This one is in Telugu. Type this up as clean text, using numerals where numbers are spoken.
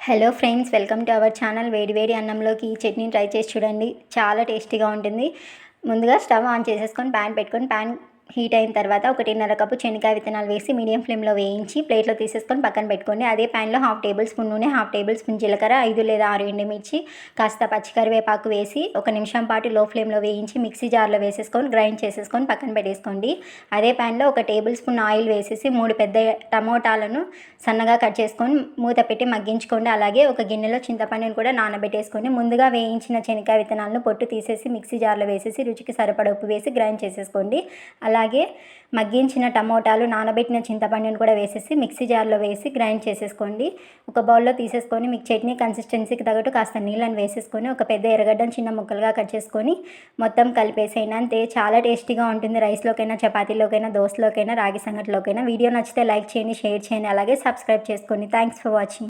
Hello friends, welcome to our channel. వేడి వేడి అన్నంలోకి ఈ చట్నీని ట్రై చేసి చూడండి. చాలా టేస్టీగా ఉంటుంది. ముందుగా స్టవ్ ఆన్ చేసేసుకొని ప్యాన్ పెట్టుకొని ప్యాన్ హీట్ అయిన తర్వాత 1.5 కప్పు శనగకాయ విత్తనాలు వేసి మీడియం ఫ్లేమ్లో వేయించి ప్లేట్లో తీసేసుకొని పక్కన పెట్టుకోండి. అదే ప్యాన్లో 1/2 టేబుల్ స్పూన్ నూనె, 1/2 టేబుల్ స్పూన్ జీలకర్ర, 5 లేదా 6 ఎండుమిర్చి, కాస్త పచ్చికరివేపాకు వేసి 1 నిమిషం పాటు లో ఫ్లేమ్లో వేయించి మిక్సీ జార్లో వేసేసుకొని గ్రైండ్ చేసేసుకొని పక్కన పెట్టేసుకోండి. అదే ప్యాన్లో 1 టేబుల్ స్పూన్ ఆయిల్ వేసేసి 3 పెద్ద టమోటాలను సన్నగా కట్ చేసుకొని మూత పెట్టి మగ్గించుకోండి. అలాగే ఒక గిన్నెలో చింతపండుని కూడా నానబెట్టేసుకొని ముందుగా వేయించిన శనగకాయ విత్తనాలను పొట్టు తీసేసి మిక్సీ జార్లో వేసేసి రుచికి సరిపడా ఉప్పు వేసి గ్రైండ్ చేసేసుకోండి. అలాగే మగ్గించిన టమోటాలు, నానబెట్టిన చింతపండుని కూడా వేసేసి మిక్సీ జార్లో వేసి గ్రైండ్ చేసేసుకోండి. ఒక బౌల్లో తీసేసుకొని మీకు చట్నీ కన్సిస్టెన్సీకి తగ్గట్టు కాస్త నీళ్ళని వేసేసుకొని ఒక పెద్ద ఎర్రగడ్డను చిన్న ముక్కలుగా కట్ చేసుకొని మొత్తం కలిపేసేయండి. అంతే, చాలా టేస్టీగా ఉంటుంది. రైస్లోకైనా, చపాతీలోకైనా, దోశలోకైనా, రాగి సంగటిలోకైనా. వీడియో నచ్చితే లైక్ చేయండి, షేర్ చేయండి, అలాగే సబ్స్క్రైబ్ చేసుకోండి. Thanks for watching.